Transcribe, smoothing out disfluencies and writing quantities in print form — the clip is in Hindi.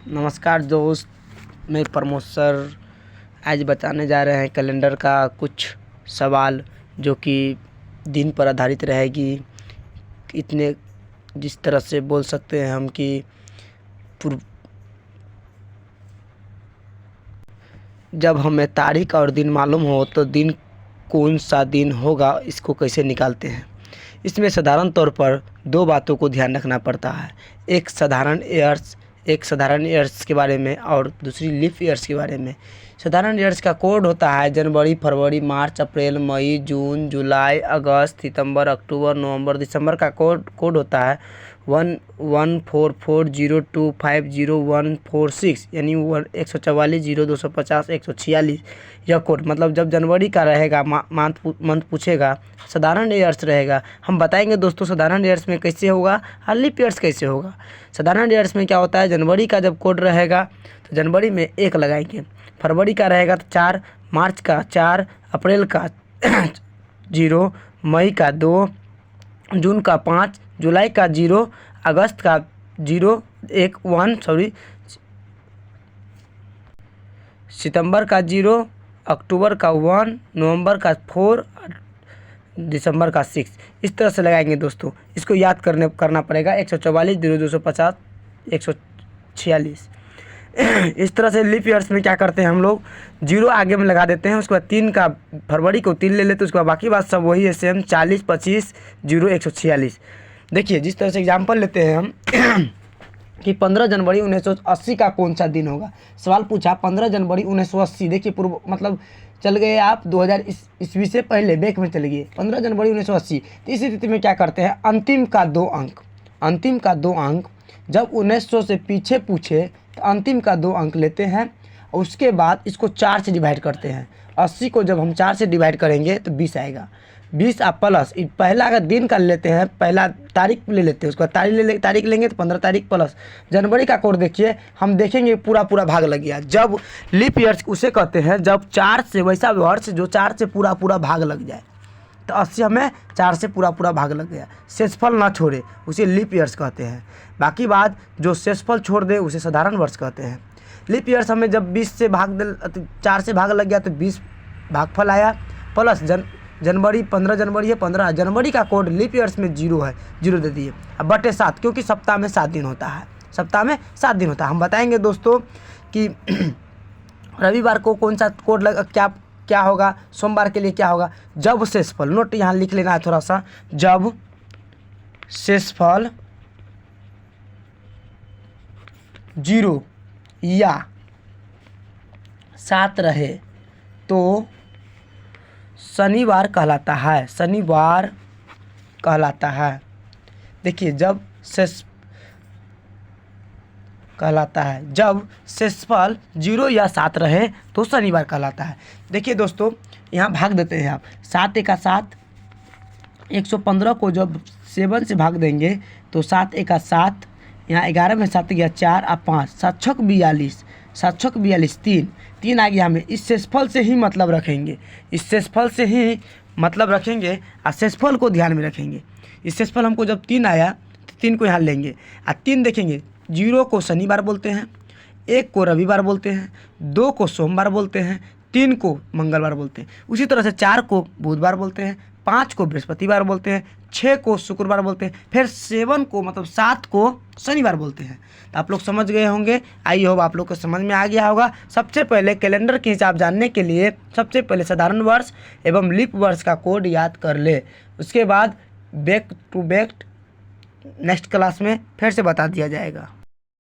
नमस्कार दोस्त, मैं प्रमोद सर आज बताने जा रहे हैं कैलेंडर का कुछ सवाल जो कि दिन पर आधारित रहेगी। इतने जिस तरह से बोल सकते हैं हम कि जब हमें तारीख और दिन मालूम हो तो दिन कौन सा दिन होगा इसको कैसे निकालते हैं। इसमें साधारण तौर पर दो बातों को ध्यान रखना पड़ता है। एक साधारण ईयर्स के बारे में और दूसरी लीप ईयर्स के बारे में। साधारण ईयर्स का कोड होता है जनवरी, फरवरी, मार्च, अप्रैल, मई, जून, जुलाई, अगस्त, सितंबर, अक्टूबर, नवंबर, दिसंबर का कोड होता है 114402504146 यानी 1440250 यह कोड। मतलब जब जनवरी का रहेगा मंथ पूछेगा, साधारण ईयर्स रहेगा। हम बताएंगे दोस्तों साधारण ईयर्स में कैसे होगा और लीप ईयर्स कैसे होगा। साधारण ईयर्स में क्या होता है, जनवरी का जब कोड रहेगा तो जनवरी में 1 लगाएंगे, फरवरी का रहेगा तो 4, मार्च का 4, अप्रैल का 0, मई का 2, जून का 5, जुलाई का 0, अगस्त का 1, सितंबर का 0, अक्टूबर का 1, नवंबर का 4, दिसंबर का 6। इस तरह से लगाएंगे दोस्तों। इसको याद करना पड़ेगा 1440250 146। इस तरह से लीप ईयर्स में क्या करते हैं हम लोग, 0 आगे में लगा देते हैं। उसके बाद 3 का फरवरी को 3 ले लेते हैं। उसके बाद बाकी बात सब वही है सेम, 40, 25, 0, 146। देखिए जिस तरह से एग्जाम्पल लेते हैं हम कि 15 जनवरी 1980 का कौन सा दिन होगा। सवाल पूछा 15 जनवरी 1980। देखिए पूर्व मतलब चल गए आप 2000 ईस्वी से पहले बैक में चले गए 15 जनवरी 1980। तो इस स्थिति में क्या करते हैं, अंतिम का दो अंक जब 1900 से पीछे पूछे तो अंतिम का 2 अंक लेते हैं। उसके बाद इसको 4 से डिवाइड करते हैं। 80 को जब हम 4 से डिवाइड करेंगे तो 20 आएगा। 20 आप प्लस पहला अगर दिन का लेते हैं, पहला तारीख ले लेते हैं, उसका तारीख लेंगे तो 15 तारीख प्लस जनवरी का कोड देखिए। हम देखेंगे पूरा भाग लग गया। जब लीप ईयर्स उसे कहते हैं जब 4 से वैसा वर्ष जो 4 से पूरा भाग लग जाए। तो 80 हमें 4 से पूरा भाग लग गया, शेषफल ना छोड़े, उसे लीप ईयर्स कहते हैं। बाकी बात जो शेषफल छोड़ दे उसे साधारण वर्ष कहते हैं। लीप ईयर्स हमें जब 20 से 4 से भाग लग गया तो 20 भागफल आया प्लस जनवरी 15 जनवरी है, 15 जनवरी का कोड लीप ईयर्स में 0 है, 0 दे दिए। अब बटे 7 क्योंकि सप्ताह में 7 दिन होता है, हम बताएंगे दोस्तों कि रविवार को कौन सा कोड क्या होगा, सोमवार के लिए क्या होगा। जब शेषफल, नोट यहाँ लिख लेना है थोड़ा सा, जब शेषफल 0 या 7 रहे तो शनिवार कहलाता है। देखिए जब शेषफल 0 या 7 रहे तो शनिवार कहलाता है। देखिए दोस्तों यहाँ भाग देते हैं आप, 7 एका 7, 115 को जब 7 से भाग देंगे तो 7 एका 7, यहाँ 11 में 7 गया 4 और 5, 7 छक 42, 7 छक 42, 3 आ गया। हमें इस शेषफल से ही मतलब रखेंगे, और शेषफल को ध्यान में रखेंगे। इस शेषफल हमको जब 3 आया तो 3 को यहाँ लेंगे और 3 देखेंगे। 0 को शनिवार बोलते हैं, 1 को रविवार बोलते हैं, 2 को सोमवार बोलते हैं, 3 को मंगलवार बोलते हैं। उसी तरह से 4 को बुधवार बोलते हैं, 5 को बृहस्पतिवार बोलते हैं, 6 को शुक्रवार बोलते हैं, फिर 7 को शनिवार बोलते हैं। तो आप लोग समझ गए होंगे। आई होप आप लोग को समझ में आ गया होगा। सबसे पहले कैलेंडर के हिसाब जानने के लिए सबसे पहले साधारण वर्ष एवं लीप वर्ष का कोड याद कर ले। उसके बाद back to back next class में फिर से बता दिया जाएगा।